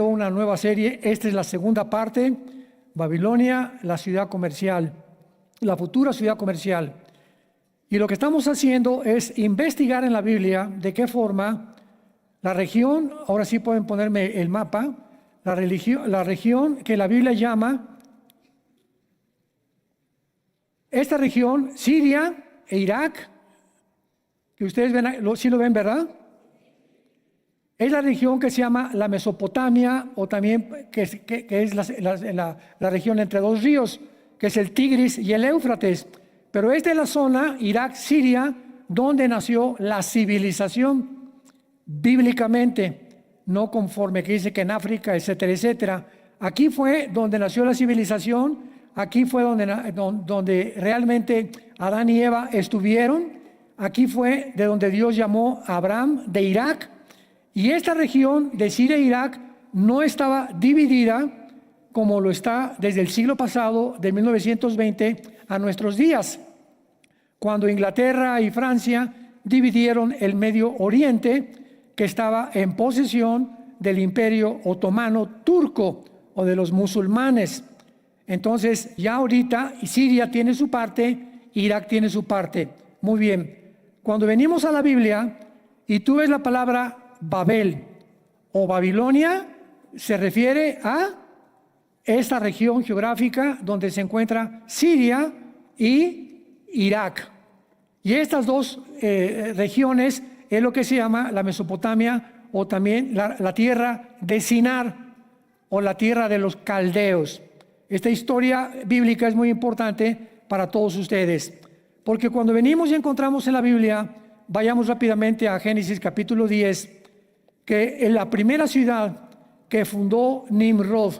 iniciando una nueva serie. Esta es la segunda parte, Babilonia, la ciudad comercial, la futura ciudad comercial. Y lo que estamos haciendo es investigar en la Biblia de qué forma la región, ahora sí pueden ponerme el mapa, la región que la Biblia llama, esta región, Siria e Irak, que ustedes ven, sí lo ven, ¿verdad? Es la región que se llama la Mesopotamia, o también que es la región entre dos ríos, que es el Tigris y el Éufrates. Pero esta es la zona, Irak, Siria, donde nació la civilización bíblicamente, no conforme que dice que en África, etcétera, etcétera. Aquí fue donde nació la civilización, aquí fue donde realmente Adán y Eva estuvieron, aquí fue de donde Dios llamó a Abraham de Irak. Y esta región de Siria e Irak no estaba dividida como lo está desde el siglo pasado, de 1920 a nuestros días, cuando Inglaterra y Francia dividieron el Medio Oriente, que estaba en posesión del Imperio Otomano Turco o de los musulmanes. Entonces, ya ahorita Siria tiene su parte, Irak tiene su parte. Muy bien. Cuando venimos a la Biblia y tú ves la palabra Babel o Babilonia, se refiere a esta región geográfica donde se encuentra Siria y Irak. Y estas dos regiones es lo que se llama la Mesopotamia, o también la tierra de Sinar, o la tierra de los caldeos. Esta historia bíblica es muy importante para todos ustedes, porque cuando venimos y encontramos en la Biblia, vayamos rápidamente a Génesis capítulo 10, que en la primera ciudad que fundó Nimrod,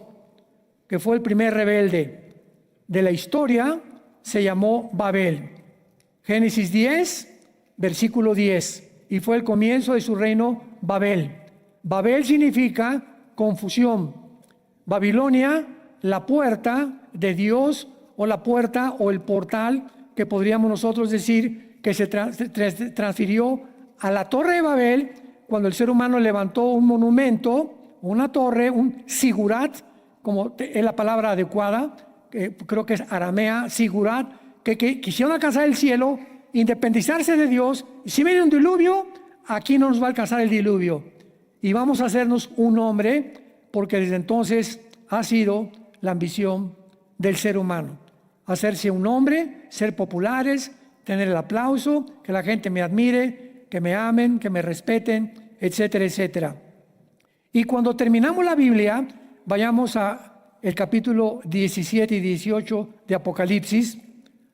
que fue el primer rebelde de la historia, se llamó Babel. Génesis 10, versículo 10. Y fue el comienzo de su reino Babel. Babel significa confusión. Babilonia, la puerta de Dios, o la puerta o el portal, que podríamos nosotros decir que se transfirió a la Torre de Babel cuando el ser humano levantó un monumento, una torre, un sigurat, como es la palabra adecuada, creo que es aramea, sigurat, que quisieron alcanzar el cielo, independizarse de Dios. Y si viene un diluvio, aquí no nos va a alcanzar el diluvio. Y vamos a hacernos un hombre, porque desde entonces ha sido la ambición del ser humano. Hacerse un hombre, ser populares, tener el aplauso, que la gente me admire, que me amen, que me respeten, etcétera, etcétera. Y cuando terminamos la Biblia, vayamos a el capítulo 17 y 18 de Apocalipsis.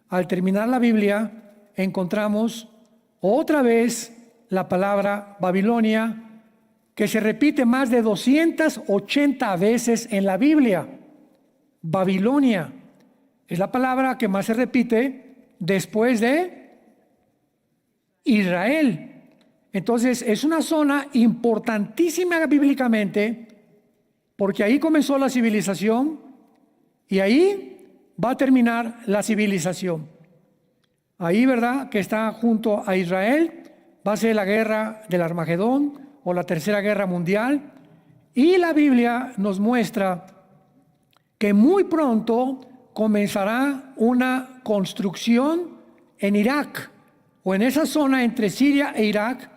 Al terminar la Biblia, encontramos otra vez la palabra Babilonia, que se repite más de 280 veces en la Biblia. Babilonia es la palabra que más se repite después de Israel. Entonces, es una zona importantísima bíblicamente, porque ahí comenzó la civilización y ahí va a terminar la civilización. Ahí, ¿verdad?, que está junto a Israel, va a ser la guerra del Armagedón o la tercera guerra mundial. Y la Biblia nos muestra que muy pronto comenzará una construcción en Irak, o en esa zona entre Siria e Irak,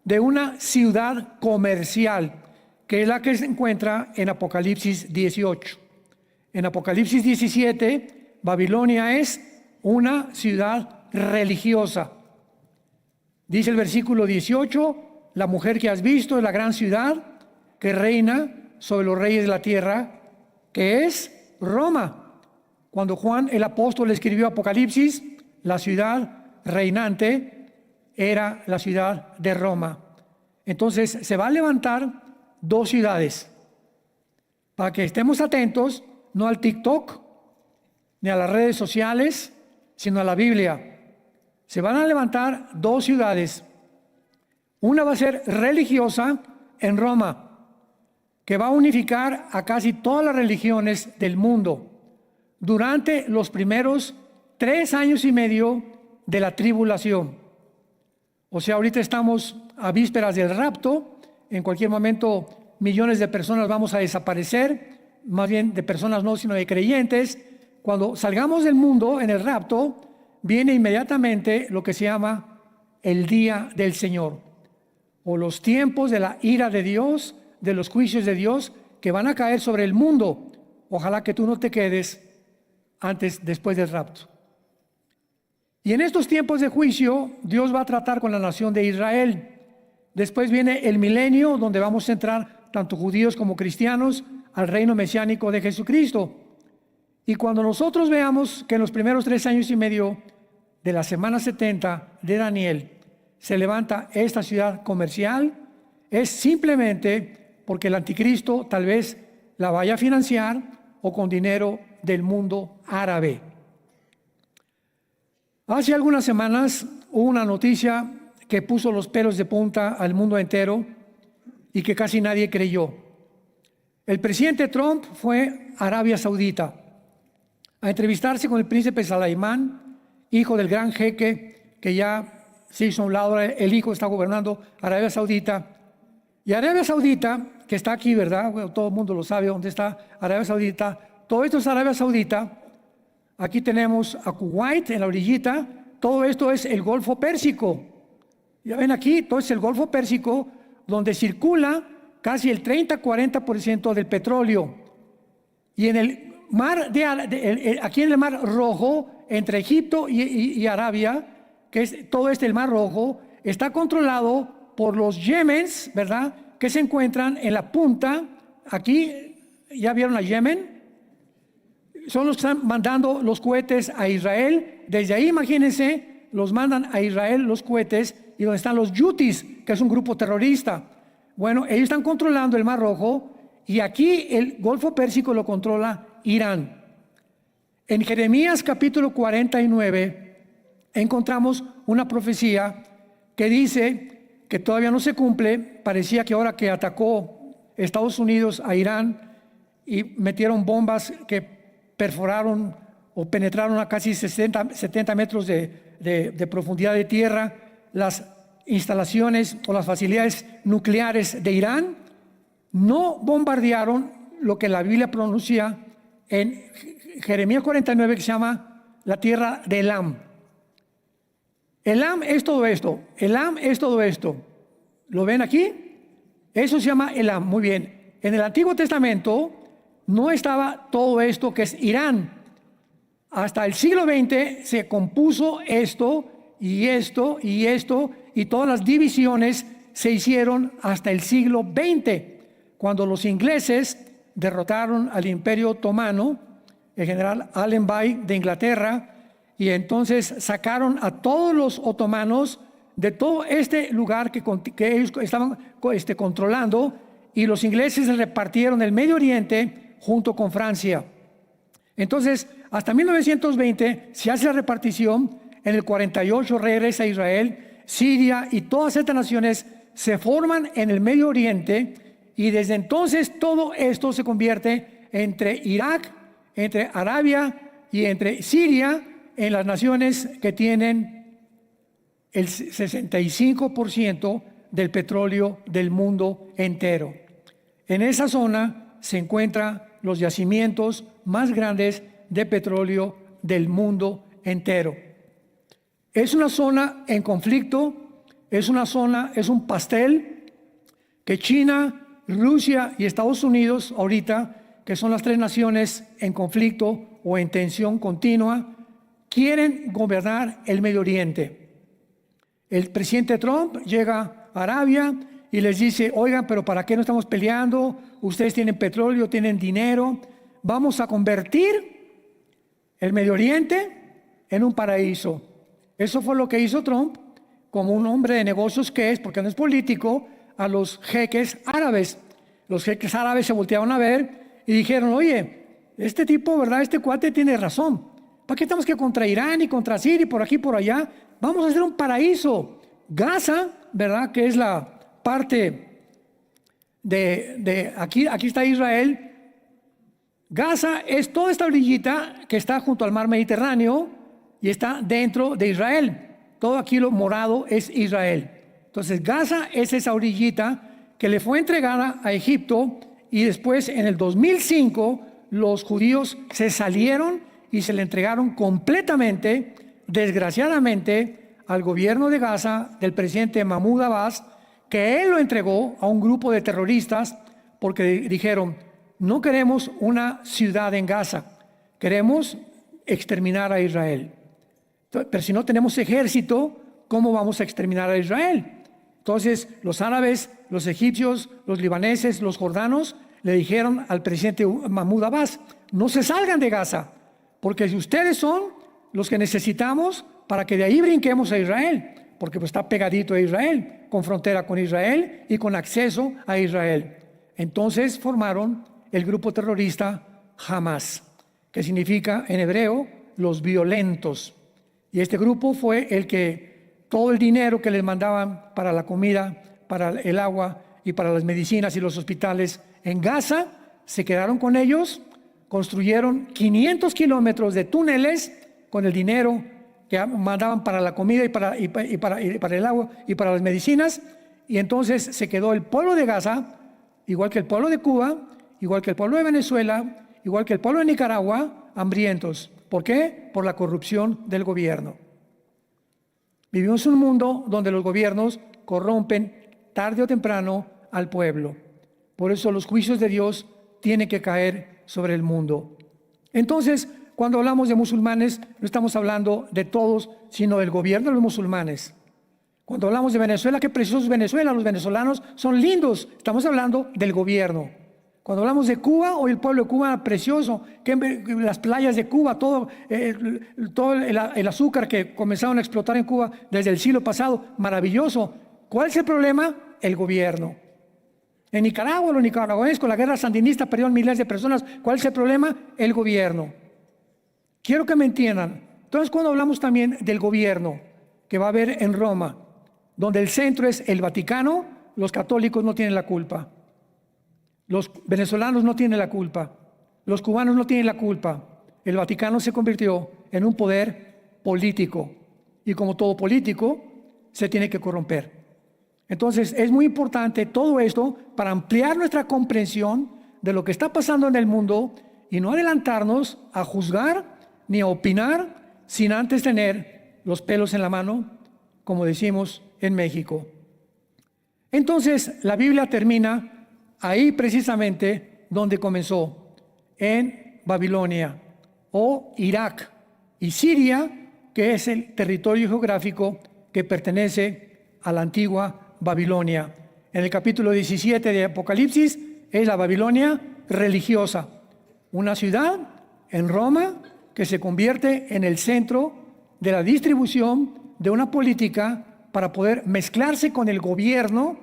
de una ciudad comercial, que es la que se encuentra en Apocalipsis 18. En Apocalipsis 17, Babilonia es una ciudad religiosa. Dice el versículo 18, la mujer que has visto es la gran ciudad que reina sobre los reyes de la tierra, que es Roma. Cuando Juan el apóstol escribió Apocalipsis, la ciudad reinante era la ciudad de Roma. Entonces se va a levantar dos ciudades, para que estemos atentos, no al TikTok ni a las redes sociales, sino a la Biblia. Se van a levantar dos ciudades. Una va a ser religiosa en Roma, que va a unificar a casi todas las religiones del mundo durante los primeros 3 años y medio de la tribulación. O sea, ahorita estamos a vísperas del rapto. En cualquier momento millones de personas vamos a desaparecer, más bien de personas no, sino de creyentes. Cuando salgamos del mundo en el rapto, viene inmediatamente lo que se llama el día del Señor, o los tiempos de la ira de Dios, de los juicios de Dios que van a caer sobre el mundo. Ojalá que tú no te quedes después del rapto. Y en estos tiempos de juicio, Dios va a tratar con la nación de Israel. Después viene el milenio, donde vamos a entrar tanto judíos como cristianos al reino mesiánico de Jesucristo. Y cuando nosotros veamos que en los primeros 3 años y medio de la semana 70 de Daniel se levanta esta ciudad comercial, es simplemente porque el anticristo tal vez la vaya a financiar o con dinero del mundo árabe. Hace algunas semanas hubo una noticia que puso los pelos de punta al mundo entero y que casi nadie creyó. El presidente Trump fue a Arabia Saudita a entrevistarse con el príncipe Salamán, hijo del gran jeque que ya se hizo a un lado. El hijo está gobernando Arabia Saudita. Y Arabia Saudita, que está aquí, ¿verdad? Bueno, todo el mundo lo sabe dónde está Arabia Saudita. Todo esto es Arabia Saudita. Aquí tenemos a Kuwait en la orillita. Todo esto es el Golfo Pérsico. Ya ven aquí, todo es el Golfo Pérsico, donde circula casi el 30-40% del petróleo. Y en el mar aquí en el Mar Rojo, entre Egipto y Arabia, que es todo el Mar Rojo, está controlado por los Yemens, ¿verdad? Que se encuentran en la punta. Aquí, ¿ya vieron a Yemen? Son los que están mandando los cohetes a Israel. Desde ahí, imagínense, los mandan a Israel los cohetes, y donde están los Houthis, que es un grupo terrorista. Bueno, ellos están controlando el Mar Rojo, y aquí el Golfo Pérsico lo controla Irán. En Jeremías capítulo 49 encontramos una profecía que dice que todavía no se cumple. Parecía que ahora que atacó Estados Unidos a Irán y metieron bombas que perforaron o penetraron a casi 70 metros de profundidad de tierra las instalaciones o las facilidades nucleares de Irán, no bombardearon lo que la Biblia pronuncia en Jeremías 49, que se llama la tierra de Elam. Elam es todo esto. Elam es todo esto. ¿Lo ven aquí? Eso se llama Elam. Muy bien. En el Antiguo Testamento no estaba todo esto que es Irán. Hasta el siglo XX se compuso esto y esto y esto, y todas las divisiones se hicieron hasta el siglo XX, cuando los ingleses derrotaron al Imperio Otomano, el general Allenby de Inglaterra, y entonces sacaron a todos los otomanos de todo este lugar que ellos estaban controlando, y los ingleses repartieron el Medio Oriente junto con Francia. Entonces, hasta 1920 se hace la repartición. En el 48 regresa a Israel. Siria y todas estas naciones se forman en el Medio Oriente, y desde entonces todo esto se convierte entre Irak, entre Arabia y entre Siria, en las naciones que tienen el 65% del petróleo del mundo entero. En esa zona se encuentran los yacimientos más grandes de petróleo del mundo entero. Es una zona en conflicto, es un pastel que China, Rusia y Estados Unidos ahorita, que son las 3 naciones en conflicto o en tensión continua, quieren gobernar el Medio Oriente. El presidente Trump llega a Arabia y les dice: oigan, pero ¿para qué no estamos peleando? Ustedes tienen petróleo, tienen dinero. Vamos a convertir el Medio Oriente en un paraíso. Eso fue lo que hizo Trump, como un hombre de negocios que es, porque no es político, a los jeques árabes. Los jeques árabes se voltearon a ver y dijeron: oye, este tipo, ¿verdad? Este cuate tiene razón. ¿Para qué estamos que contra Irán y contra Siria y por aquí y por allá? Vamos a hacer un paraíso. Gaza, ¿verdad? Que es la parte de aquí está Israel. Gaza es toda esta orillita que está junto al mar Mediterráneo y está dentro de Israel. Todo aquí lo morado es Israel. Entonces Gaza es esa orillita que le fue entregada a Egipto, y después en el 2005 los judíos se salieron y se le entregaron completamente, desgraciadamente, al gobierno de Gaza del presidente Mahmoud Abbas, que él lo entregó a un grupo de terroristas porque dijeron: no queremos una ciudad en Gaza, queremos exterminar a Israel. Pero si no tenemos ejército, ¿cómo vamos a exterminar a Israel? Entonces los árabes, los egipcios, los libaneses, los jordanos le dijeron al presidente Mahmoud Abbas: no se salgan de Gaza, porque si ustedes son los que necesitamos para que de ahí brinquemos a Israel, porque pues está pegadito a Israel, con frontera con Israel y con acceso a Israel. Entonces formaron el grupo terrorista Hamas, que significa en hebreo los violentos. Y este grupo fue el que todo el dinero que les mandaban para la comida, para el agua y para las medicinas y los hospitales en Gaza, se quedaron con ellos, construyeron 500 kilómetros de túneles con el dinero que mandaban para la comida y para el agua y para las medicinas, y entonces se quedó el pueblo de Gaza, igual que el pueblo de Cuba, igual que el pueblo de Venezuela, igual que el pueblo de Nicaragua, hambrientos. ¿Por qué? Por la corrupción del gobierno. Vivimos en un mundo donde los gobiernos corrompen tarde o temprano al pueblo. Por eso los juicios de Dios tienen que caer sobre el mundo. Entonces, cuando hablamos de musulmanes, no estamos hablando de todos, sino del gobierno de los musulmanes. Cuando hablamos de Venezuela, qué precioso es Venezuela, los venezolanos son lindos, estamos hablando del gobierno. Cuando hablamos de Cuba, hoy el pueblo de Cuba precioso, que las playas de Cuba, todo el azúcar que comenzaron a explotar en Cuba desde el siglo pasado, maravilloso. ¿Cuál es el problema? El gobierno. En Nicaragua, los nicaragüenses con la guerra sandinista perdieron miles de personas. ¿Cuál es el problema? El gobierno. Quiero que me entiendan. Entonces, cuando hablamos también del gobierno que va a haber en Roma, donde el centro es el Vaticano, los católicos no tienen la culpa. Los venezolanos no tienen la culpa. Los cubanos no tienen la culpa. El Vaticano se convirtió en un poder político. Y como todo político, se tiene que corromper. Entonces, es muy importante todo esto para ampliar nuestra comprensión de lo que está pasando en el mundo y no adelantarnos a juzgar ni a opinar sin antes tener los pelos en la mano, como decimos en México. Entonces, la Biblia termina ahí precisamente donde comenzó, en Babilonia o Irak y Siria, que es el territorio geográfico que pertenece a la antigua Babilonia. En el capítulo 17 de Apocalipsis es la Babilonia religiosa, una ciudad en Roma que se convierte en el centro de la distribución de una política para poder mezclarse con el gobierno,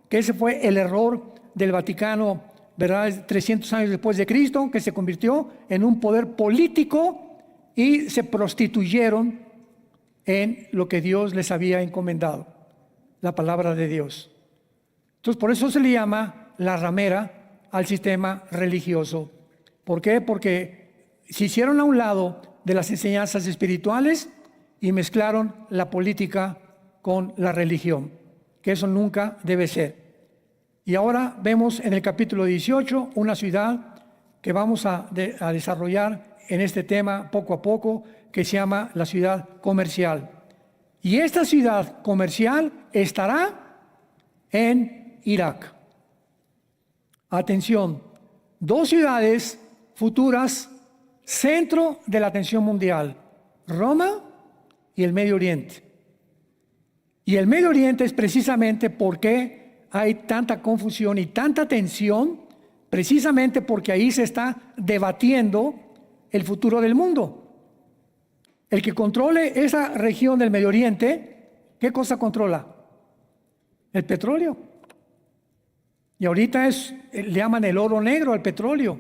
que ese fue el error del Vaticano, ¿verdad? 300 años después de Cristo, que se convirtió en un poder político y se prostituyeron en lo que Dios les había encomendado, la palabra de Dios. Entonces, por eso se le llama la ramera al sistema religioso. ¿Por qué? Porque se hicieron a un lado de las enseñanzas espirituales y mezclaron la política con la religión, que eso nunca debe ser. Y ahora vemos en el capítulo 18 una ciudad que vamos a desarrollar en este tema poco a poco, que se llama la ciudad comercial. Y esta ciudad comercial estará en Irak. Atención, dos ciudades futuras, centro de la atención mundial, Roma y el Medio Oriente. Y el Medio Oriente es precisamente porque hay tanta confusión y tanta tensión, precisamente porque ahí se está debatiendo el futuro del mundo. El que controle esa región del Medio Oriente, ¿qué cosa controla? El petróleo. Y ahorita le llaman el oro negro al petróleo.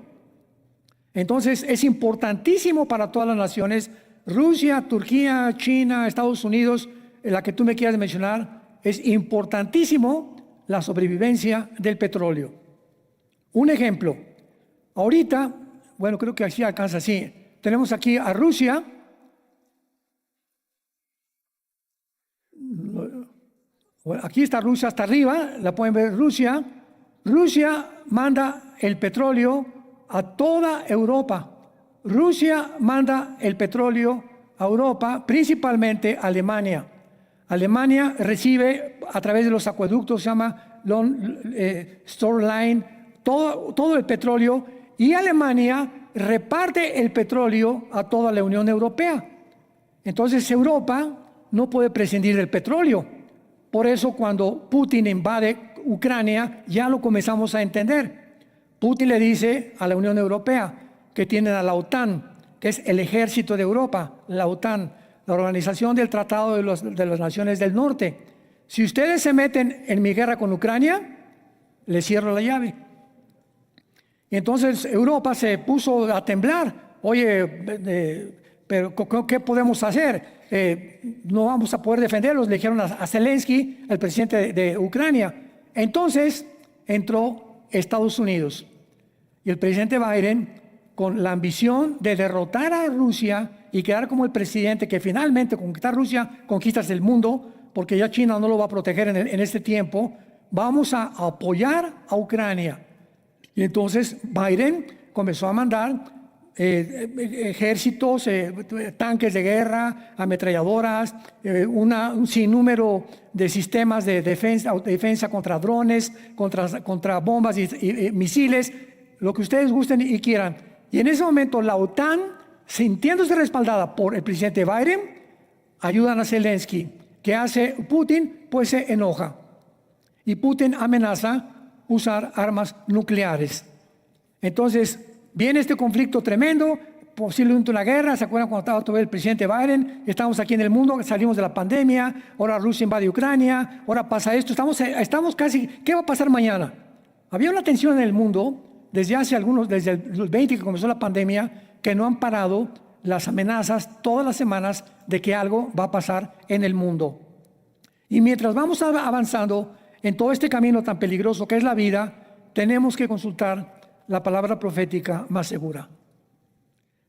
Entonces es importantísimo para todas las naciones, Rusia, Turquía, China, Estados Unidos, la que tú me quieras mencionar, es importantísimo la sobrevivencia del petróleo. Un ejemplo, ahorita, bueno, creo que así alcanza así, tenemos aquí a Rusia. Bueno, aquí está Rusia hasta arriba, la pueden ver Rusia, Rusia manda el petróleo a toda Europa. Rusia manda el petróleo a Europa, principalmente a Alemania. Alemania recibe a través de los acueductos, se llama Store Line, todo el petróleo, y Alemania reparte el petróleo a toda la Unión Europea. Entonces Europa no puede prescindir del petróleo. Por eso cuando Putin invade Ucrania, ya lo comenzamos a entender. Putin le dice a la Unión Europea que tienen a la OTAN, que es el ejército de Europa, la OTAN, la Organización del Tratado de las Naciones del Norte. Si ustedes se meten en mi guerra con Ucrania, les cierro la llave. Y entonces Europa se puso a temblar. Oye, pero ¿qué podemos hacer? No vamos a poder defenderlos, le dijeron a Zelensky, el presidente de Ucrania. Entonces entró Estados Unidos y el presidente Biden, con la ambición de derrotar a Rusia y quedar como el presidente que finalmente conquistar Rusia, conquistas el mundo, porque ya China no lo va a proteger en este tiempo. Vamos a apoyar a Ucrania. Y entonces Biden comenzó a mandar ejércitos, tanques de guerra, ametralladoras, un sinnúmero de sistemas de defensa contra drones, contra bombas y misiles, lo que ustedes gusten y quieran. Y en ese momento la OTAN, sintiéndose respaldada por el presidente Biden, ayudan a Zelensky. ¿Qué hace Putin? Pues se enoja. Y Putin amenaza usar armas nucleares. Entonces viene este conflicto tremendo, posiblemente una guerra. ¿Se acuerdan cuando estaba todavía el presidente Biden? Estamos aquí en el mundo, salimos de la pandemia, ahora Rusia invade Ucrania, ahora pasa esto. Estamos casi, ¿qué va a pasar mañana? Había una tensión en el mundo desde el 20 que comenzó la pandemia, que no han parado las amenazas todas las semanas de que algo va a pasar en el mundo. Y mientras vamos avanzando en todo este camino tan peligroso que es la vida, tenemos que consultar la palabra profética más segura.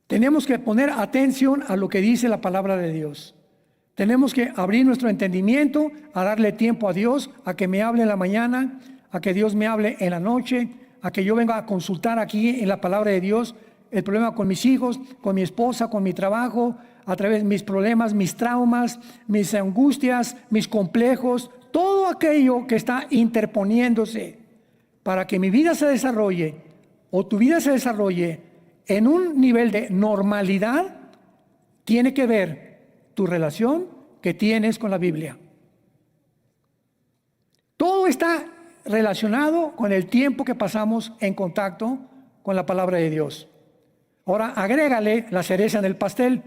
Tenemos que poner atención a lo que dice la palabra de Dios. Tenemos que abrir nuestro entendimiento, a darle tiempo a Dios, a que me hable en la mañana, a que Dios me hable en la noche, a que yo venga a consultar aquí en la palabra de Dios el problema con mis hijos, con mi esposa, con mi trabajo, a través de mis problemas, mis traumas, mis angustias, mis complejos, todo aquello que está interponiéndose para que mi vida se desarrolle o tu vida se desarrolle en un nivel de normalidad, tiene que ver tu relación que tienes con la Biblia. Todo está relacionado con el tiempo que pasamos en contacto con la palabra de Dios. Ahora agrégale la cereza en el pastel,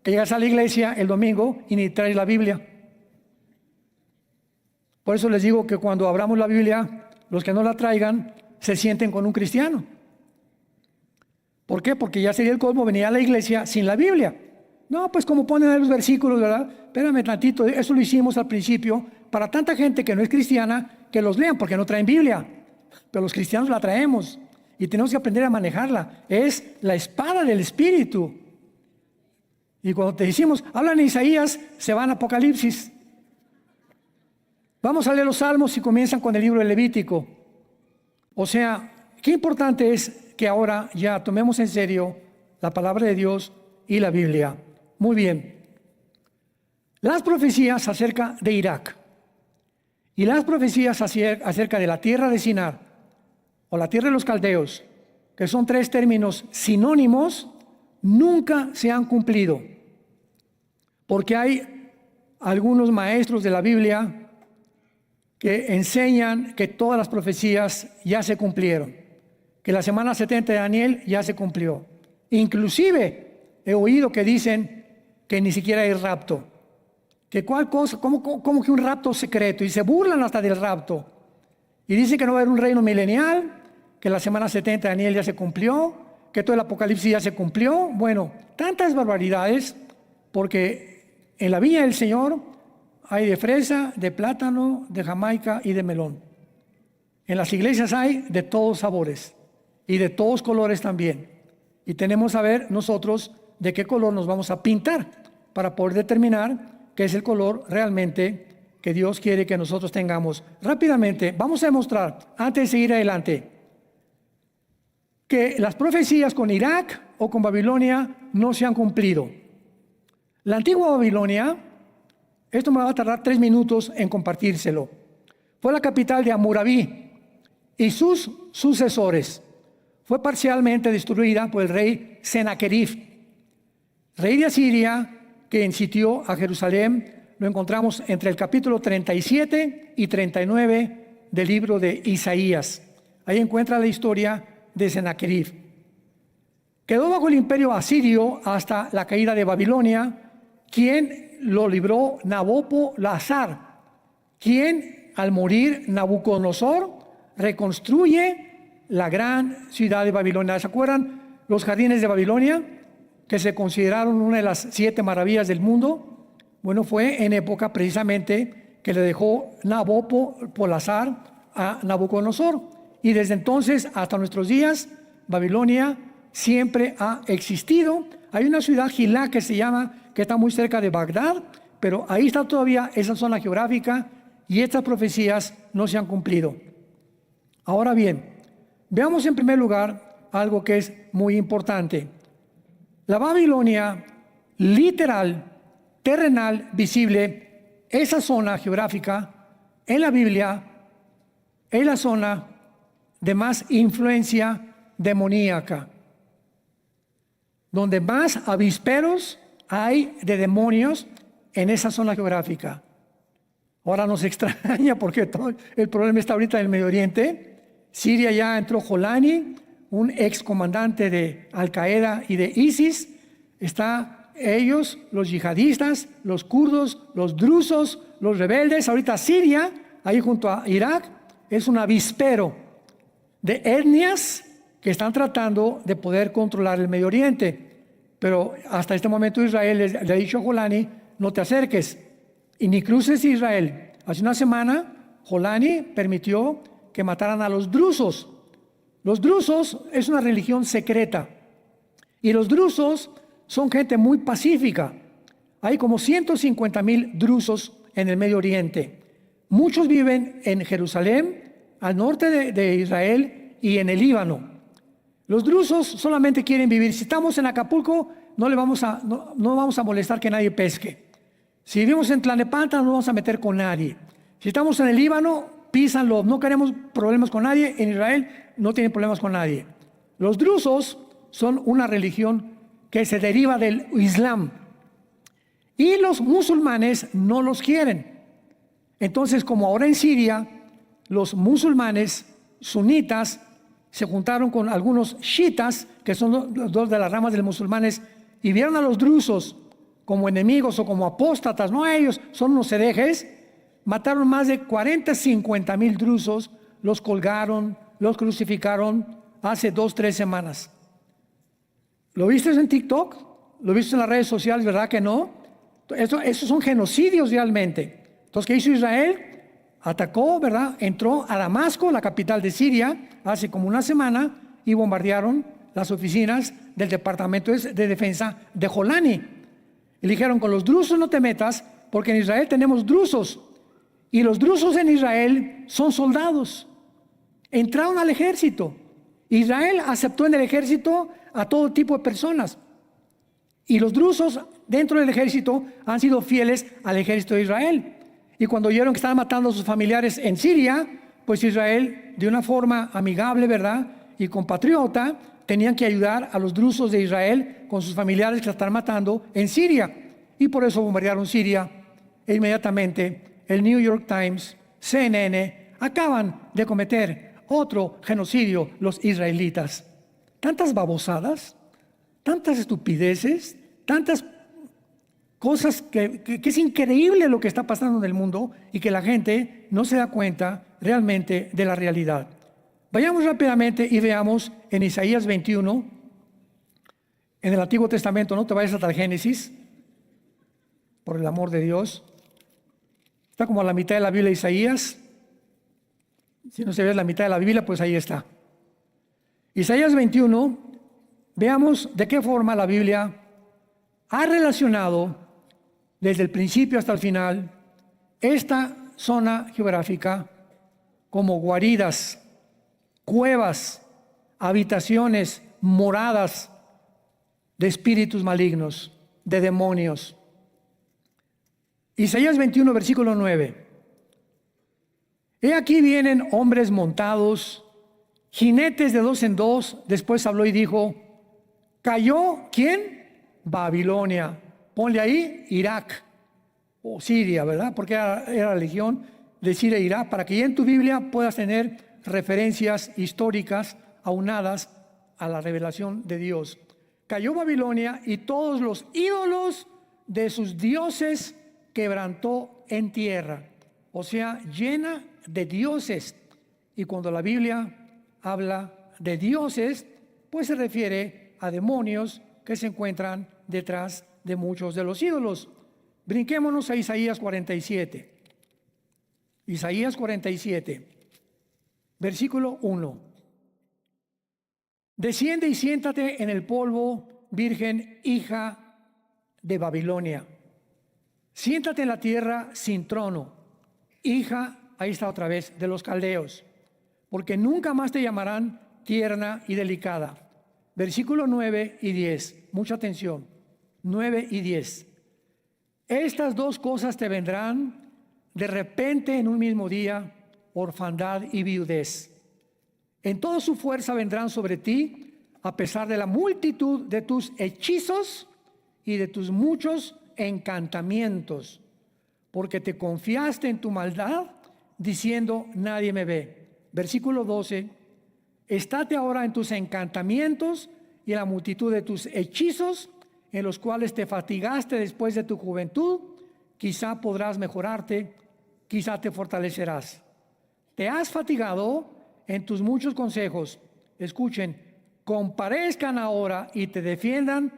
que llegas a la iglesia el domingo y ni traes la Biblia. Por eso les digo que cuando abramos la Biblia, los que no la traigan se sienten con un cristiano. ¿Por qué? Porque ya sería el colmo venir a la iglesia sin la Biblia. No, pues como ponen ahí los versículos, ¿verdad? Espérame tantito, eso lo hicimos al principio para tanta gente que no es cristiana, que los lean porque no traen Biblia. Pero los cristianos la traemos y tenemos que aprender a manejarla. Es la espada del Espíritu. Y cuando te decimos, hablan en Isaías, se van a Apocalipsis. Vamos a leer los Salmos y comienzan con el libro de Levítico. O sea, qué importante es que ahora ya tomemos en serio la palabra de Dios y la Biblia. Muy bien. Las profecías acerca de Irak y las profecías acerca de la tierra de Sinar o la tierra de los caldeos, que son tres términos sinónimos, nunca se han cumplido. Porque hay algunos maestros de la Biblia que enseñan que todas las profecías ya se cumplieron, que la semana 70 de Daniel ya se cumplió. Inclusive he oído que dicen que ni siquiera hay rapto, que cuál cosa, como que un rapto secreto, y se burlan hasta del rapto, y dicen que no va a haber un reino milenial, que la semana 70 de Daniel ya se cumplió, que todo el Apocalipsis ya se cumplió. Bueno, tantas barbaridades, porque en la viña del Señor hay de fresa, de plátano, de jamaica y de melón. En las iglesias hay de todos sabores y de todos colores también. Y tenemos que saber nosotros de qué color nos vamos a pintar para poder determinar qué es el color realmente que Dios quiere que nosotros tengamos. Rápidamente, vamos a demostrar, antes de seguir adelante, que las profecías con Irak o con Babilonia no se han cumplido. La antigua Babilonia, esto me va a tardar 3 minutos en compartírselo, fue la capital de Hammurabi y sus sucesores. Fue parcialmente destruida por el rey Sennacherib, rey de Asiria, que sitió a Jerusalén. Lo encontramos entre el capítulo 37 y 39 del libro de Isaías. Ahí encuentra la historia de Sennacherib. Quedó bajo el imperio asirio hasta la caída de Babilonia, quien lo libró Nabopolassar, quien al morir Nabucodonosor reconstruye la gran ciudad de Babilonia. ¿Se acuerdan los jardines de Babilonia, que se consideraron una de las 7 maravillas del mundo? Bueno, fue en época precisamente que le dejó Nabopolassar a Nabucodonosor. Y desde entonces hasta nuestros días, Babilonia siempre ha existido. Hay una ciudad, Gilá, que se llama, que está muy cerca de Bagdad, pero ahí está todavía esa zona geográfica y estas profecías no se han cumplido. Ahora bien, veamos en primer lugar algo que es muy importante. La Babilonia literal, terrenal, visible, esa zona geográfica en la Biblia es la zona de más influencia demoníaca, donde más avisperos hay de demonios en esa zona geográfica. Ahora nos extraña porque todo el problema está ahorita en el Medio Oriente. Siria ya entró Jolani, un ex comandante de Al Qaeda y de ISIS. Está ellos, los yihadistas, los kurdos, los drusos, los rebeldes. Ahorita Siria, ahí junto a Irak, es un avispero de etnias que están tratando de poder controlar el Medio Oriente. Pero hasta este momento Israel le ha dicho a Jolani, no te acerques y ni cruces Israel. Hace una semana Jolani permitió que mataran a los drusos. Los drusos es una religión secreta y los drusos son gente muy pacífica. Hay como 150,000 drusos en el Medio Oriente. Muchos viven en Jerusalén, al norte de Israel y en el Líbano. Los drusos solamente quieren vivir. Si estamos en Acapulco, no vamos a molestar que nadie pesque. Si vivimos en Tlalnepantla, no vamos a meter con nadie. Si estamos en el Líbano, písanlo. No queremos problemas con nadie. En Israel no tienen problemas con nadie. Los drusos son una religión que se deriva del Islam. Y los musulmanes no los quieren. Entonces, como ahora en Siria, los musulmanes sunitas se juntaron con algunos chiitas, que son dos de las ramas de los musulmanes, y vieron a los drusos como enemigos o como apóstatas. No, ellos son unos herejes. Mataron más de 40,000-50,000 drusos, los colgaron, los crucificaron hace 2-3 semanas. ¿Lo viste en TikTok? ¿Lo viste en las redes sociales? ¿Verdad que no? Esos son genocidios realmente. Entonces, ¿qué hizo Israel? Atacó, ¿verdad? Entró a Damasco, la capital de Siria, hace como una semana y bombardearon las oficinas del Departamento de Defensa de Jolani. Y le dijeron, con los drusos no te metas, porque en Israel tenemos drusos. Y los drusos en Israel son soldados. Entraron al ejército. Israel aceptó en el ejército a todo tipo de personas. Y los drusos dentro del ejército han sido fieles al ejército de Israel. Y cuando oyeron que estaban matando a sus familiares en Siria, pues Israel, de una forma amigable, ¿verdad?, y compatriota, tenían que ayudar a los drusos de Israel con sus familiares que la están matando en Siria. Y por eso bombardearon Siria. E inmediatamente el New York Times, CNN, acaban de cometer otro genocidio los israelitas. Tantas babosadas, tantas estupideces, tantas cosas que es increíble lo que está pasando en el mundo y que la gente no se da cuenta realmente de la realidad. Vayamos rápidamente y veamos en Isaías 21, en el Antiguo Testamento. No te vayas hasta el Génesis, por el amor de Dios. Está como a la mitad de la Biblia Isaías. Si no se ve la mitad de la Biblia, pues ahí está. Isaías 21, veamos de qué forma la Biblia ha relacionado desde el principio hasta el final esta zona geográfica como guaridas, cuevas, habitaciones, moradas de espíritus malignos, de demonios. Isaías 21, versículo 9. He aquí vienen hombres montados, jinetes de dos en dos. Después habló y dijo, ¿cayó quién? Babilonia. Ponle ahí Irak o Siria, ¿verdad? Porque era la legión de Siria e Irak, para que ya en tu Biblia puedas tener referencias históricas aunadas a la revelación de Dios. Cayó Babilonia y todos los ídolos de sus dioses quebrantó en tierra. O sea, llena de dioses. Y cuando la Biblia habla de dioses, pues se refiere a demonios que se encuentran detrás de muchos de los ídolos. Brinquémonos a Isaías 47. Isaías 47, versículo 1. Desciende y siéntate en el polvo, virgen, hija de Babilonia. Siéntate en la tierra sin trono, hija, ahí está otra vez, de los caldeos, porque nunca más te llamarán tierna y delicada. Versículo 9 y 10, mucha atención, 9 y 10. Estas dos cosas te vendrán de repente en un mismo día, orfandad y viudez. En toda su fuerza vendrán sobre ti, a pesar de la multitud de tus hechizos y de tus muchos encantamientos, porque te confiaste en tu maldad, diciendo, nadie me ve. Versículo 12, estate ahora en tus encantamientos y en la multitud de tus hechizos, en los cuales te fatigaste después de tu juventud, quizá podrás mejorarte, quizá te fortalecerás. Te has fatigado en tus muchos consejos. Escuchen, comparezcan ahora y te defiendan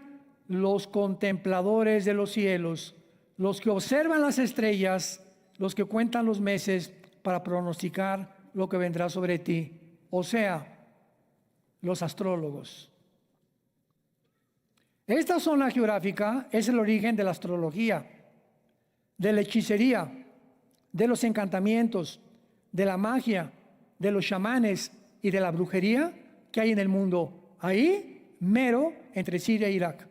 los contempladores de los cielos, los que observan las estrellas, los que cuentan los meses para pronosticar lo que vendrá sobre ti. O sea, los astrólogos. Esta zona geográfica es el origen de la astrología, de la hechicería, de los encantamientos, de la magia, de los chamanes y de la brujería que hay en el mundo. Ahí, mero, entre Siria e Irak.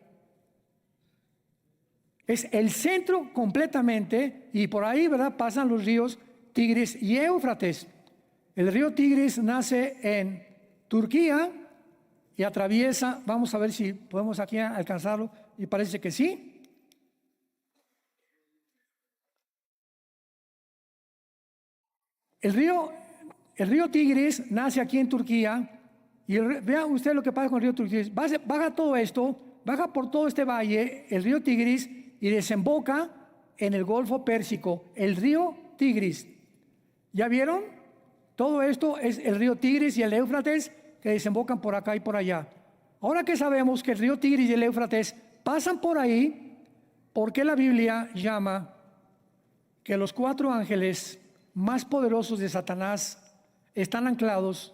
Es el centro completamente, y por ahí, ¿verdad?, pasan los ríos Tigris y Éufrates. El río Tigris nace en Turquía y atraviesa, vamos a ver si podemos aquí alcanzarlo, y parece que sí. El río Tigris nace aquí en Turquía, y vea usted lo que pasa con el río Tigris. Baja todo esto, baja por todo este valle, el río Tigris, y desemboca en el Golfo Pérsico, el río Tigris. ¿Ya vieron? Todo esto es el río Tigris y el Éufrates que desembocan por acá y por allá. Ahora que sabemos que el río Tigris y el Éufrates pasan por ahí, ¿por qué la Biblia llama que los 4 ángeles más poderosos de Satanás están anclados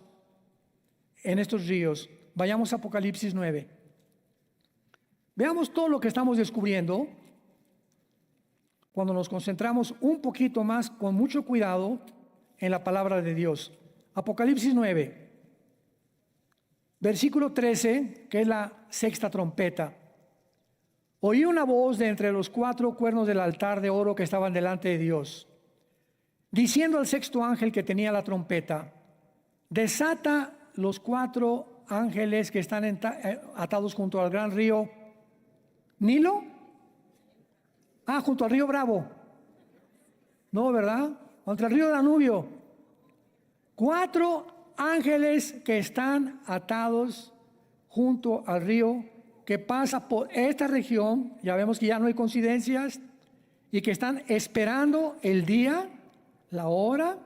en estos ríos? Vayamos a Apocalipsis 9. Veamos todo lo que estamos descubriendo cuando nos concentramos un poquito más, con mucho cuidado, en la palabra de Dios. Apocalipsis 9, versículo 13, que es la 6ª trompeta. Oí una voz de entre los 4 cuernos del altar de oro que estaban delante de Dios, diciendo al 6º ángel que tenía la trompeta, desata los 4 ángeles que están atados junto al gran río Nilo. Junto al río Bravo. No, ¿verdad? Contra el río Danubio. 4 ángeles que están atados junto al río que pasa por esta región. Ya vemos que ya no hay coincidencias, y que están esperando el día, la hora,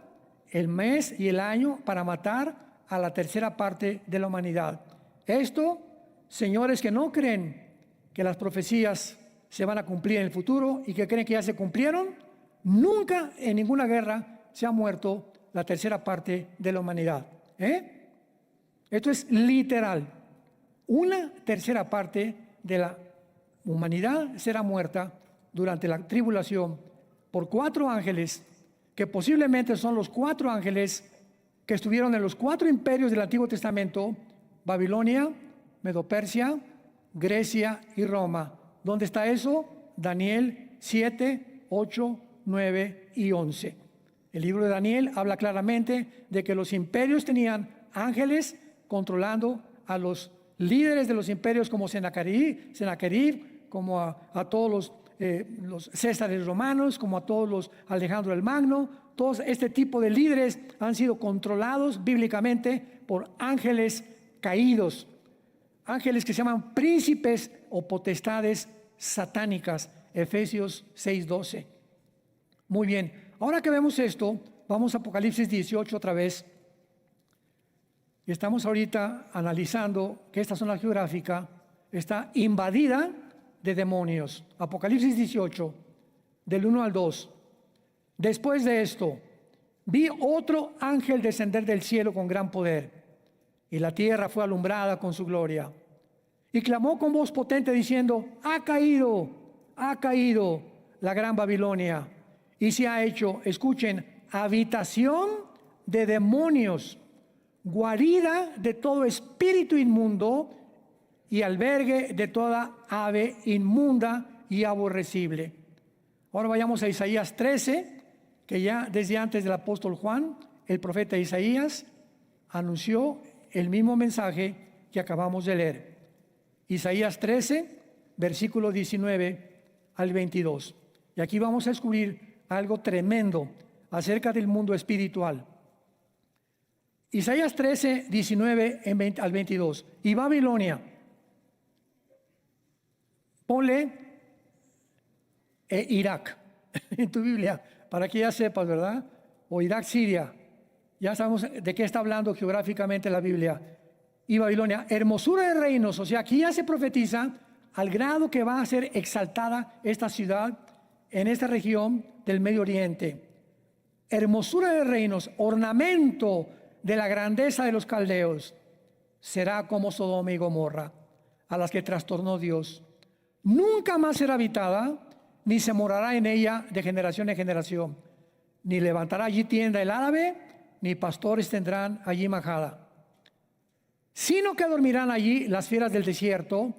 el mes y el año para matar a la tercera parte de la humanidad. Esto, señores que no creen que las profecías se van a cumplir en el futuro y que creen que ya se cumplieron, nunca en ninguna guerra se ha muerto la tercera parte de la humanidad. Esto es literal. Una tercera parte de la humanidad será muerta durante la tribulación por 4 ángeles, que posiblemente son los 4 ángeles que estuvieron en los 4 imperios del Antiguo Testamento: Babilonia, Medo-Persia, Grecia y Roma. ¿Dónde está eso? Daniel 7, 8, 9 y 11. El libro de Daniel habla claramente de que los imperios tenían ángeles controlando a los líderes de los imperios, como Sennacherib, como a todos los Césares romanos, como a todos los Alejandro el Magno. Todos este tipo de líderes han sido controlados bíblicamente por ángeles caídos, ángeles que se llaman príncipes o potestades satánicas. Efesios 6:12. Muy bien. Ahora que vemos esto, vamos a Apocalipsis 18 otra vez. Y estamos ahorita analizando que esta zona geográfica está invadida de demonios. Apocalipsis 18, del 1 al 2. Después de esto, vi otro ángel descender del cielo con gran poder, y la tierra fue alumbrada con su gloria. Y clamó con voz potente diciendo: ha caído la gran Babilonia, y se ha hecho, escuchen, habitación de demonios, guarida de todo espíritu inmundo y albergue de toda ave inmunda y aborrecible. Ahora vayamos a Isaías 13, que ya desde antes del apóstol Juan, el profeta Isaías anunció el mismo mensaje que acabamos de leer. Isaías 13, versículo 19 al 22. Y aquí vamos a descubrir algo tremendo acerca del mundo espiritual. Isaías 13, 19 al 22. Y Babilonia, ponle Irak en tu Biblia, para que ya sepas, ¿verdad? O Irak, Siria. Ya sabemos de qué está hablando geográficamente la Biblia. Y Babilonia, hermosura de reinos. O sea, aquí ya se profetiza al grado que va a ser exaltada esta ciudad en esta región del Medio Oriente. Hermosura de reinos, ornamento de la grandeza de los caldeos. Será como Sodoma y Gomorra, a las que trastornó Dios. Nunca más será habitada, ni se morará en ella de generación en generación. Ni levantará allí tienda el árabe, ni pastores tendrán allí majada. Sino que dormirán allí las fieras del desierto,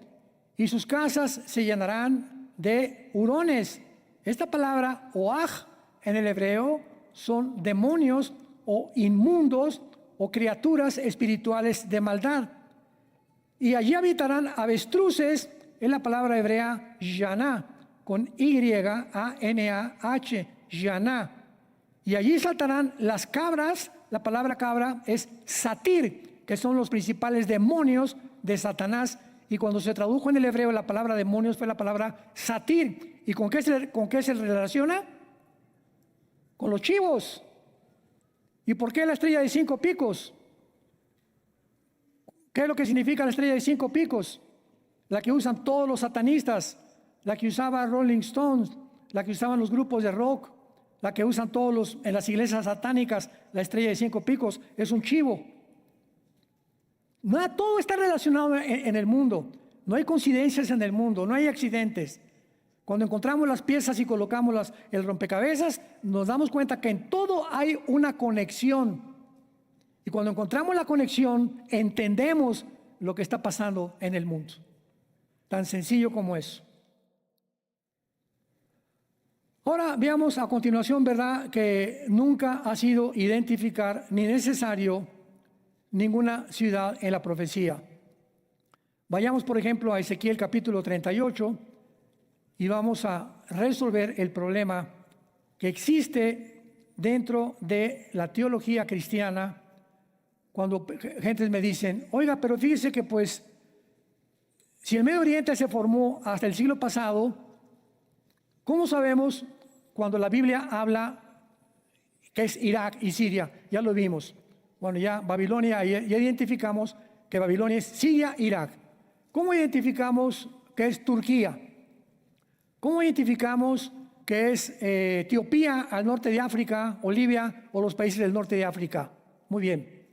y sus casas se llenarán de hurones. Esta palabra, oaj, en el hebreo, son demonios o inmundos o criaturas espirituales de maldad. Y allí habitarán avestruces, es la palabra hebrea yaná, con Y-A-N-A-H, yaná. Y allí saltarán las cabras, la palabra cabra es satir, que son los principales demonios de Satanás. Y cuando se tradujo en el hebreo la palabra demonios fue la palabra satir. ¿Y con qué se relaciona? Con los chivos. ¿Y por qué la estrella de 5 picos? ¿Qué es lo que significa la estrella de 5 picos? La que usan todos los satanistas, la que usaba Rolling Stones, la que usaban los grupos de rock, la que usan todos en las iglesias satánicas. La estrella de 5 picos es un chivo. Todo está relacionado en el mundo. No hay coincidencias en el mundo, no hay accidentes. Cuando encontramos las piezas y colocamos el rompecabezas, nos damos cuenta que en todo hay una conexión. Y cuando encontramos la conexión, entendemos lo que está pasando en el mundo. Tan sencillo como eso. Ahora veamos a continuación, ¿verdad?, que nunca ha sido identificar ni necesario ninguna ciudad en la profecía. Vayamos, por ejemplo, a Ezequiel capítulo 38 y vamos a resolver el problema que existe dentro de la teología cristiana. Cuando gentes me dicen: oiga, pero fíjese que pues si el Medio Oriente se formó hasta el siglo pasado, ¿cómo sabemos cuando la Biblia habla que es Irak y Siria? Ya lo vimos. Bueno, ya Babilonia, ya identificamos que Babilonia es Siria, Irak. ¿Cómo identificamos que es Turquía? ¿Cómo identificamos que es Etiopía al norte de África, o Libia, o los países del norte de África? Muy bien.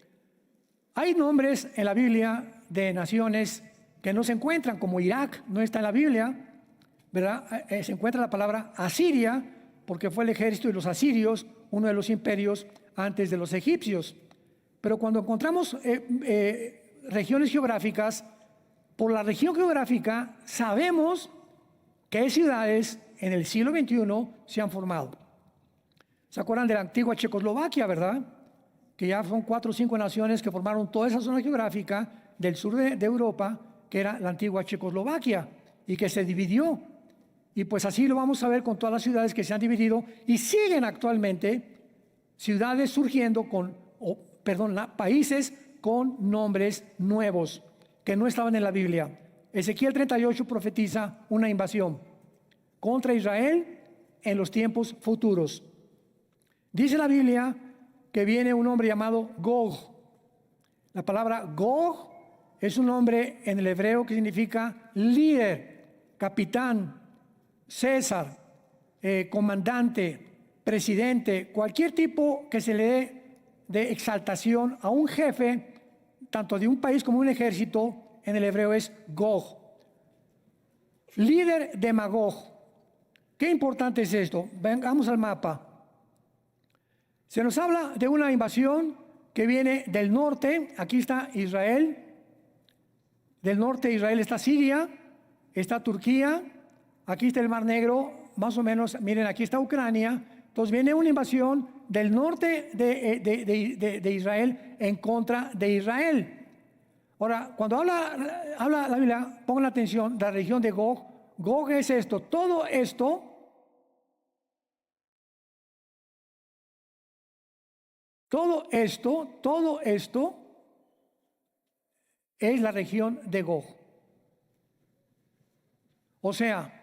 Hay nombres en la Biblia de naciones que no se encuentran, como Irak, no está en la Biblia, ¿verdad? Se encuentra la palabra Asiria, porque fue el ejército de los asirios, uno de los imperios antes de los egipcios. Pero cuando encontramos regiones geográficas, por la región geográfica sabemos qué ciudades en el siglo XXI se han formado. ¿Se acuerdan de la antigua Checoslovaquia, verdad? Que ya son 4 o 5 naciones que formaron toda esa zona geográfica del sur de Europa, que era la antigua Checoslovaquia, y que se dividió. Y pues así lo vamos a ver con todas las ciudades que se han dividido y siguen actualmente ciudades surgiendo países con nombres nuevos que no estaban en la Biblia. Ezequiel 38 profetiza una invasión contra Israel en los tiempos futuros. Dice la Biblia que viene un hombre llamado Gog. La palabra Gog es un nombre en el hebreo que significa líder, capitán, César, comandante, presidente, cualquier tipo que se le dé de exaltación a un jefe, tanto de un país como un ejército, en el hebreo es Gog. Líder de Magog. Qué importante es esto. Vengamos al mapa. Se nos habla de una invasión que viene del norte. Aquí está Israel. Del norte de Israel está Siria, está Turquía, aquí está el Mar Negro, más o menos, miren, aquí está Ucrania. Entonces viene una invasión del norte de Israel en contra de Israel. Ahora, cuando habla la Biblia, pongan atención, la región de Gog. Gog es esto, todo esto es la región de Gog. O sea,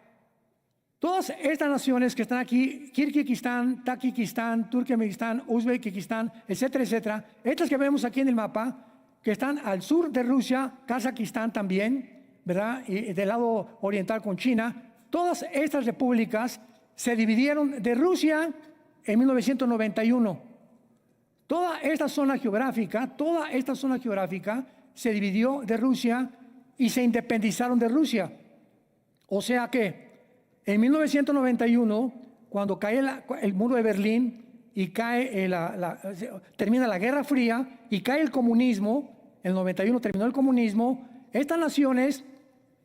todas estas naciones que están aquí, Kirguistán, Tayikistán, Turkmenistán, Uzbekistán, etcétera, etcétera, estas que vemos aquí en el mapa, que están al sur de Rusia, Kazajistán también, ¿verdad? Y del lado oriental con China, todas estas repúblicas se dividieron de Rusia en 1991. Toda esta zona geográfica se dividió de Rusia y se independizaron de Rusia. O sea que en 1991, cuando cae el muro de Berlín y termina la Guerra Fría y cae el comunismo, en el 91 terminó el comunismo, estas naciones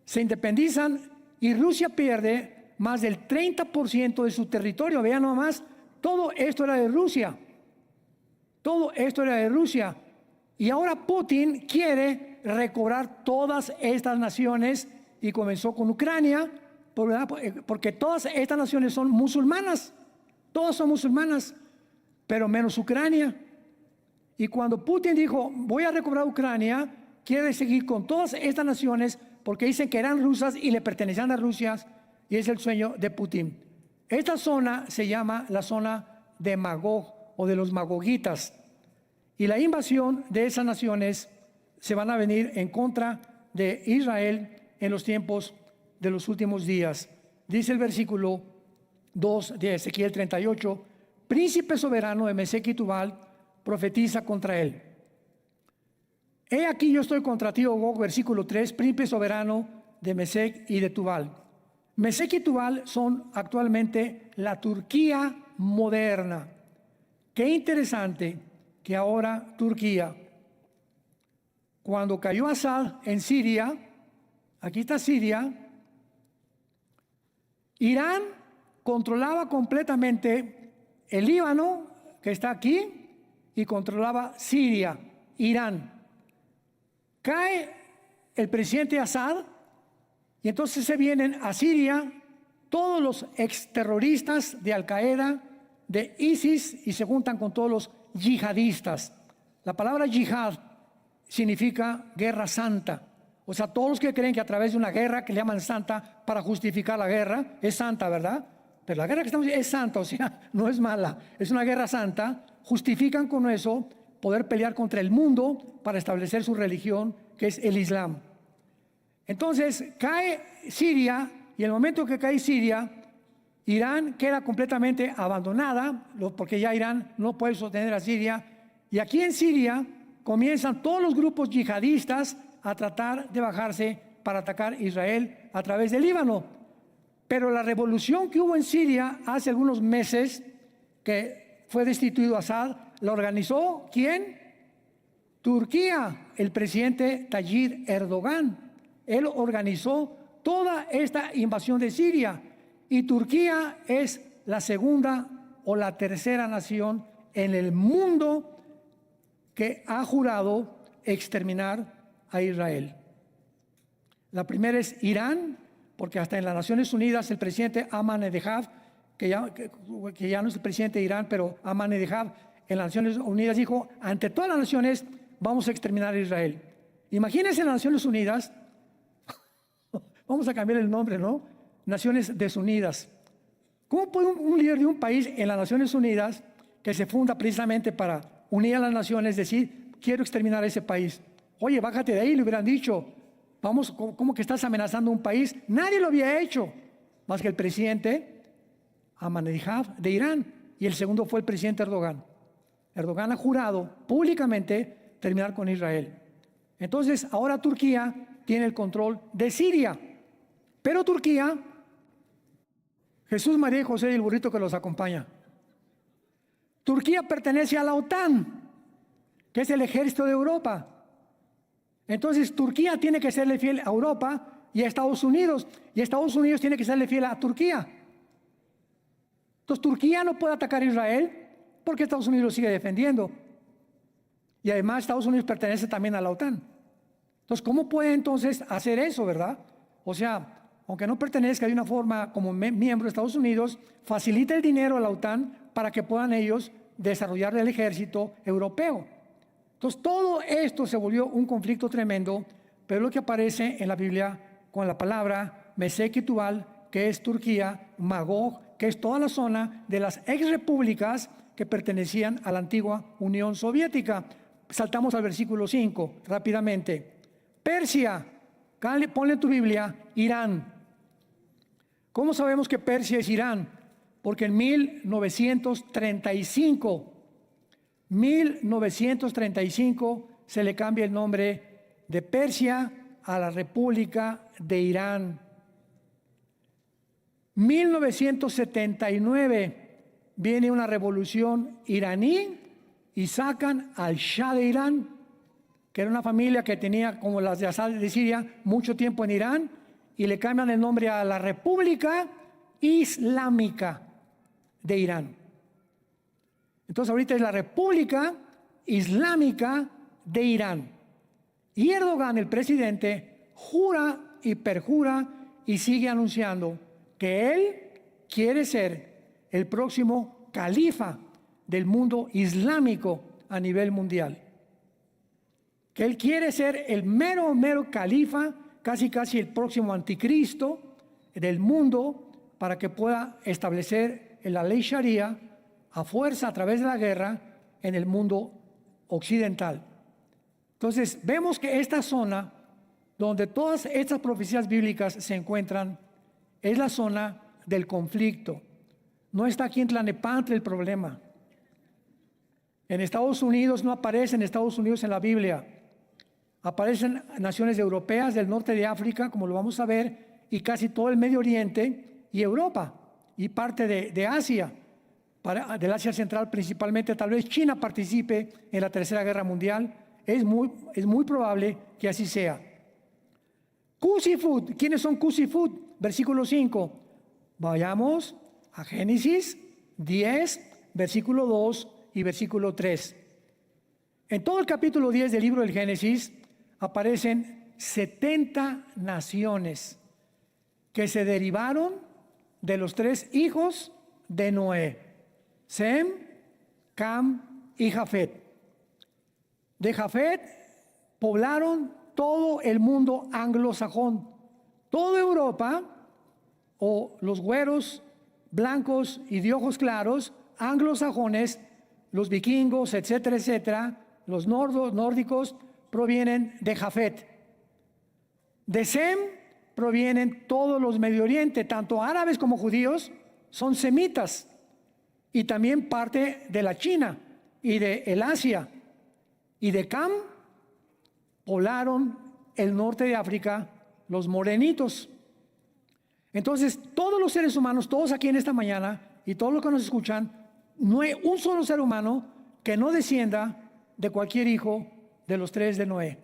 se independizan y Rusia pierde más del 30% de su territorio. Vean nomás, todo esto era de Rusia. Todo esto era de Rusia. Y ahora Putin quiere recobrar todas estas naciones y comenzó con Ucrania, porque todas estas naciones son musulmanas. Todas son musulmanas, pero menos Ucrania. Y cuando Putin dijo, voy a recobrar Ucrania, quiere seguir con todas estas naciones porque dicen que eran rusas y le pertenecían a Rusia, y es el sueño de Putin. Esta zona se llama la zona de Magog o de los magogitas. Y la invasión de esas naciones se van a venir en contra de Israel en los tiempos de los últimos días. Dice el versículo 2 de Ezequiel 38, príncipe soberano de Mesec y Tubal profetiza contra él. He aquí yo estoy contra ti, oh Gog, versículo 3, príncipe soberano de Mesec y de Tubal. Mesec y Tubal son actualmente la Turquía moderna. Qué interesante que ahora Turquía, cuando cayó Asad en Siria, aquí está Siria, Irán controlaba completamente el Líbano, que está aquí, y controlaba Siria, Irán. Cae el presidente Asad y entonces se vienen a Siria todos los exterroristas de Al-Qaeda, de ISIS, y se juntan con todos los yihadistas. La palabra yihad significa guerra santa. O sea, todos los que creen que a través de una guerra que le llaman santa para justificar la guerra, es santa, ¿verdad? Pero la guerra que estamos es santa, o sea, no es mala, es una guerra santa. Justifican con eso poder pelear contra el mundo para establecer su religión, que es el Islam. Entonces cae Siria, y en el momento que cae Siria, Irán queda completamente abandonada, porque ya Irán no puede sostener a Siria, y aquí en Siria comienzan todos los grupos yihadistas a tratar de bajarse para atacar Israel a través del Líbano. Pero la revolución que hubo en Siria hace algunos meses, que fue destituido Assad, ¿la organizó quién? Turquía, el presidente Tayyip Erdogan. Él organizó toda esta invasión de Siria. Y Turquía es la segunda o la tercera nación en el mundo que ha jurado exterminar a Israel. La primera es Irán, porque hasta en las Naciones Unidas el presidente Ahmadinejad, que ya no es el presidente de Irán, pero Ahmadinejad en las Naciones Unidas dijo, ante todas las naciones vamos a exterminar a Israel. Imagínense en las Naciones Unidas, vamos a cambiar el nombre, ¿no? Naciones Desunidas. ¿Cómo puede un líder de un país en las Naciones Unidas, que se funda precisamente para unir a las naciones, decir, quiero exterminar a ese país? Oye, bájate de ahí, le hubieran dicho. Vamos, ¿cómo que estás amenazando a un país? Nadie lo había hecho, más que el presidente Ahmadinejad de Irán. Y el segundo fue el presidente Erdogan. Erdogan ha jurado públicamente terminar con Israel. Entonces, ahora Turquía tiene el control de Siria. Pero Turquía, Jesús, María y José y el burrito que los acompaña. Turquía pertenece a la OTAN, que es el ejército de Europa. Entonces Turquía tiene que serle fiel a Europa y a Estados Unidos, y Estados Unidos tiene que serle fiel a Turquía. Entonces Turquía no puede atacar a Israel porque Estados Unidos lo sigue defendiendo. Y además Estados Unidos pertenece también a la OTAN. Entonces, ¿cómo puede entonces hacer eso, verdad? O sea, aunque no pertenezca de una forma como miembro de Estados Unidos, facilita el dinero a la OTAN para que puedan ellos desarrollar el ejército europeo. Entonces, todo esto se volvió un conflicto tremendo, pero lo que aparece en la Biblia con la palabra Mesec y Tubal, que es Turquía, Magog, que es toda la zona de las exrepúblicas que pertenecían a la antigua Unión Soviética. Saltamos al versículo 5, rápidamente. Persia, ponle en tu Biblia, Irán. ¿Cómo sabemos que Persia es Irán? Porque en 1935 se le cambia el nombre de Persia a la República de Irán. 1979 viene una revolución iraní y sacan al Shah de Irán, que era una familia que tenía, como las de Assad de Siria, mucho tiempo en Irán, y le cambian el nombre a la República Islámica de Irán. Entonces ahorita es la República Islámica de Irán. Y Erdogan, el presidente, jura y perjura y sigue anunciando que él quiere ser el próximo califa del mundo islámico a nivel mundial. Que él quiere ser el mero califa, casi el próximo anticristo del mundo, para que pueda establecer la ley Sharia a fuerza a través de la guerra en el mundo occidental. Entonces vemos que esta zona donde todas estas profecías bíblicas se encuentran es la zona del conflicto. No está aquí en Tlalnepantla el problema. En Estados Unidos no aparece en Estados Unidos en la Biblia. Aparecen naciones europeas del norte de África, como lo vamos a ver, y casi todo el Medio Oriente y Europa y parte de Asia, del Asia Central principalmente. Tal vez China participe en la Tercera Guerra Mundial. Es muy probable que así sea. Cusifut, ¿quiénes son Cusifut? Versículo 5. Vayamos a Génesis 10, versículo 2 y versículo 3. En todo el capítulo 10 del libro del Génesis aparecen 70 naciones que se derivaron de los 3 hijos de Noé: Sem, Cam y Jafet. De Jafet poblaron todo el mundo anglosajón, toda Europa, o los güeros, blancos y de ojos claros, anglosajones, los vikingos, etcétera, etcétera, los nórdicos provienen de Jafet. De Sem provienen todos los Medio Oriente, tanto árabes como judíos, son semitas, y también parte de la China y de el Asia. Y de Cam poblaron el norte de África los morenitos. Entonces, todos los seres humanos, todos aquí en esta mañana y todos los que nos escuchan, no hay un solo ser humano que no descienda de cualquier hijo de los tres de Noé.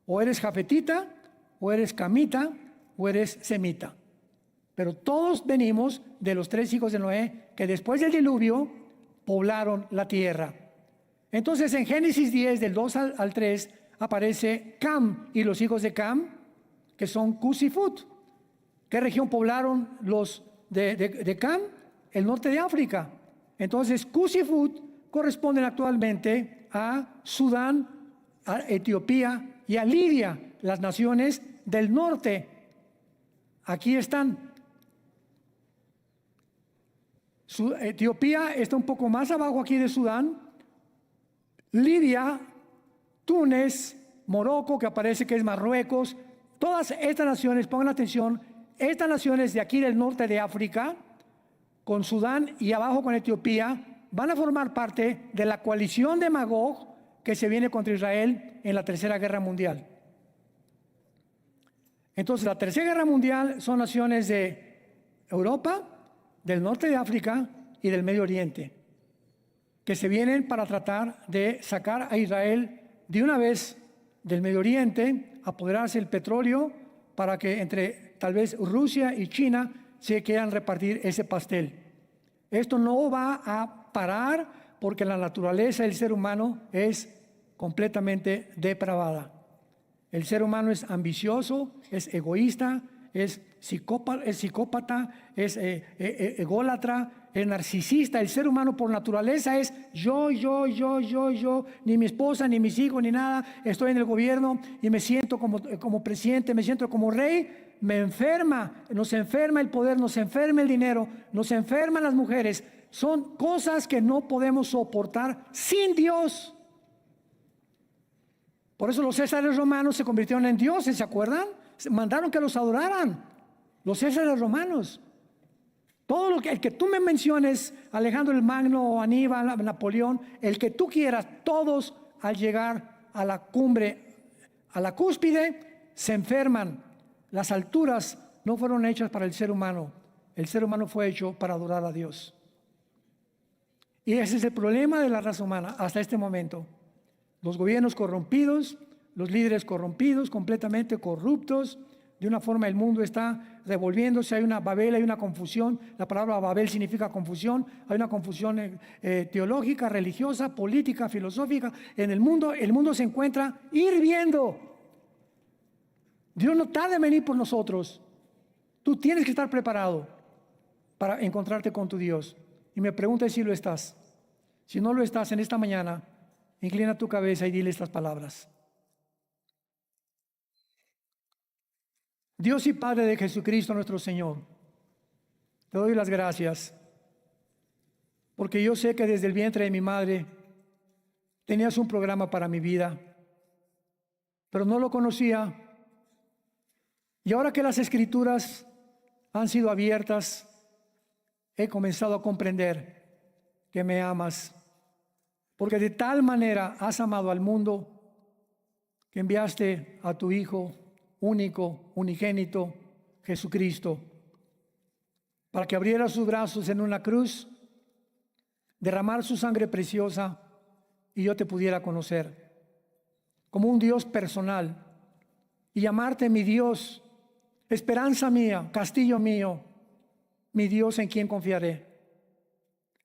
O eres jafetita, o eres camita, o eres semita. Pero todos venimos de los tres hijos de Noé que después del diluvio poblaron la tierra. Entonces en Génesis 10, del 2 al 3, aparece Cam y los hijos de Cam, que son Cus y Fut. ¿Qué región poblaron los de Cam? El norte de África. Entonces Cus y Fut corresponden actualmente a Sudán, a Etiopía y a Libia, las naciones del norte. Aquí están. Etiopía está un poco más abajo aquí de Sudán. Libia, Túnez, Morocco, que aparece que es Marruecos. Todas estas naciones, pongan atención, estas naciones de aquí del norte de África, con Sudán y abajo con Etiopía, van a formar parte de la coalición de Magog que se viene contra Israel en la Tercera Guerra Mundial. Entonces, la Tercera Guerra Mundial son naciones de Europa, del norte de África y del Medio Oriente, que se vienen para tratar de sacar a Israel de una vez del Medio Oriente, apoderarse del petróleo para que entre tal vez Rusia y China se quieran repartir ese pastel. Esto no va a parar porque la naturaleza del ser humano es completamente depravada. El ser humano es ambicioso, es egoísta, es psicópata, es ególatra, es narcisista. El ser humano por naturaleza es yo, ni mi esposa, ni mis hijos, ni nada. Estoy en el gobierno y me siento como presidente, me siento como rey. Me enferma, nos enferma el poder, nos enferma el dinero, nos enferman las mujeres. Son cosas que no podemos soportar sin Dios. Por eso los césares romanos se convirtieron en dioses, ¿se acuerdan? Mandaron que los adoraran, los césares romanos. Todo el que tú me menciones, Alejandro el Magno, Aníbal, Napoleón, el que tú quieras, todos al llegar a la cumbre, a la cúspide, se enferman. Las alturas no fueron hechas para el ser humano. El ser humano fue hecho para adorar a Dios. Y ese es el problema de la raza humana hasta este momento. Los gobiernos corrompidos, los líderes corrompidos, completamente corruptos. De una forma el mundo está revolviéndose, hay una Babel, hay una confusión. La palabra Babel significa confusión. Hay una confusión teológica, religiosa, política, filosófica. En el mundo se encuentra hirviendo. Dios no tarda en venir por nosotros. Tú tienes que estar preparado para encontrarte con tu Dios. Y me pregunta si lo estás. Si no lo estás en esta mañana, inclina tu cabeza y dile estas palabras. Dios y Padre de Jesucristo nuestro Señor, te doy las gracias, porque yo sé que desde el vientre de mi madre tenías un programa para mi vida, pero no lo conocía. Y ahora que las Escrituras han sido abiertas, he comenzado a comprender que me amas, porque de tal manera has amado al mundo que enviaste a tu Hijo único, unigénito, Jesucristo, para que abriera sus brazos en una cruz, derramar su sangre preciosa y yo te pudiera conocer como un Dios personal y llamarte mi Dios, esperanza mía, castillo mío, mi Dios en quien confiaré.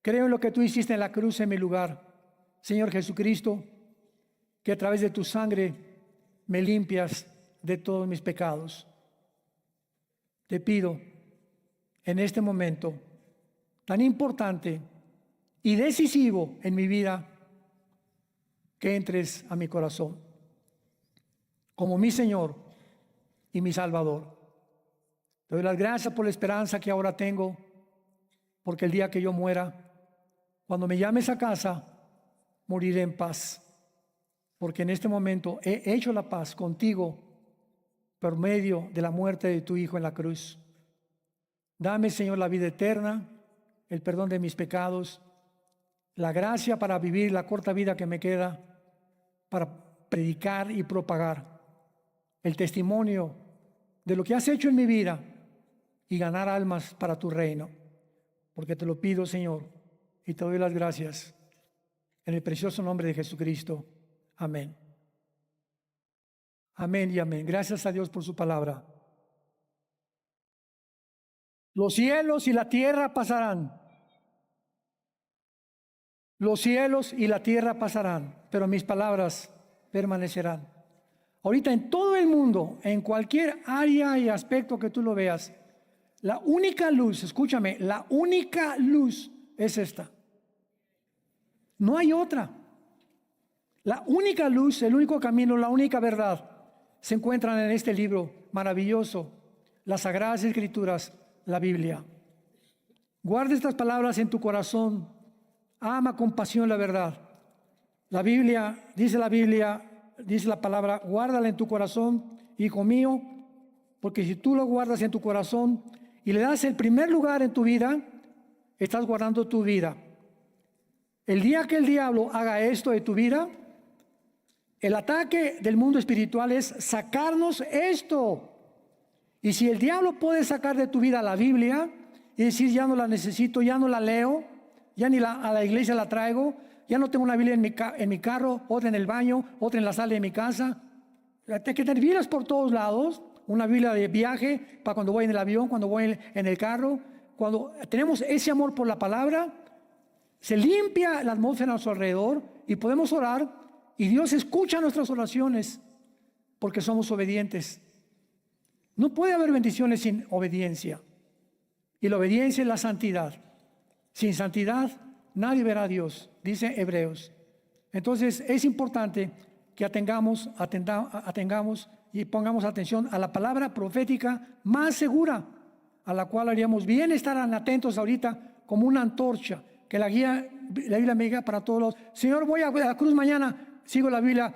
Creo en lo que tú hiciste en la cruz en mi lugar, Señor Jesucristo, que a través de tu sangre me limpias de todos mis pecados. Te pido en este momento tan importante y decisivo en mi vida que entres a mi corazón como mi Señor y mi Salvador. Te doy las gracias por la esperanza que ahora tengo, porque el día que yo muera, cuando me llames a casa, moriré en paz, porque en este momento he hecho la paz contigo por medio de la muerte de tu Hijo en la cruz. Dame, Señor, la vida eterna, el perdón de mis pecados, la gracia para vivir la corta vida que me queda, para predicar y propagar el testimonio de lo que has hecho en mi vida y ganar almas para tu reino. Porque te lo pido, Señor, y te doy las gracias en el precioso nombre de Jesucristo. Amén. Amén y amén. Gracias a Dios por su palabra. Los cielos y la tierra pasarán. Los cielos y la tierra pasarán, pero mis palabras permanecerán. Ahorita en todo el mundo, en cualquier área y aspecto que tú lo veas, la única luz, escúchame, la única luz es esta. No hay otra. La única luz, el único camino, la única verdad se encuentran en este libro maravilloso, las Sagradas Escrituras, la Biblia. Guarda estas palabras en tu corazón. Ama con pasión la verdad. La Biblia, dice la palabra, guárdala en tu corazón, hijo mío, porque si tú lo guardas en tu corazón y le das el primer lugar en tu vida, estás guardando tu vida. El día que el diablo haga esto de tu vida, el ataque del mundo espiritual es sacarnos esto. Y si el diablo puede sacar de tu vida la Biblia y decir, ya no la necesito, ya no la leo, ya ni a la iglesia la traigo, ya no tengo una Biblia en mi carro, otra en el baño, otra en la sala de mi casa, que tener Biblias por todos lados, una Biblia de viaje para cuando voy en el avión, cuando voy en el carro. Cuando tenemos ese amor por la palabra, se limpia la atmósfera a nuestro alrededor y podemos orar y Dios escucha nuestras oraciones porque somos obedientes. No puede haber bendiciones sin obediencia, y la obediencia es la santidad. Sin santidad nadie verá a Dios, dice Hebreos. Entonces es importante que atengamos y pongamos atención a la palabra profética más segura, a la cual haríamos bien estar atentos ahorita como una antorcha, que la Biblia me diga para todos los, Señor, voy a Veracruz mañana, sigo la Biblia,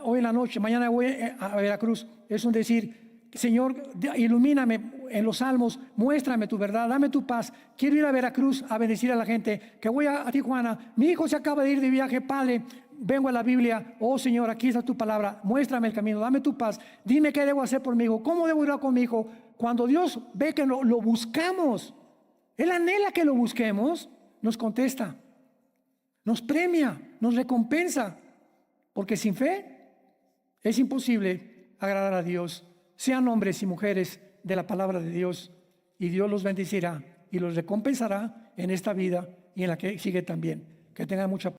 hoy en la noche, mañana voy a Veracruz. Es un decir, Señor, ilumíname en los salmos, muéstrame tu verdad, dame tu paz. Quiero ir a Veracruz a bendecir a la gente, que voy a Tijuana. Mi hijo se acaba de ir de viaje, Padre, vengo a la Biblia. Oh Señor, aquí está tu palabra, muéstrame el camino, dame tu paz. Dime qué debo hacer por mi hijo, cómo debo ir con mi hijo. Cuando Dios ve que lo buscamos, Él anhela que lo busquemos, nos contesta, nos premia, nos recompensa, porque sin fe es imposible agradar a Dios. Sean hombres y mujeres de la palabra de Dios, y Dios los bendecirá y los recompensará en esta vida y en la que sigue también. Que tengan mucha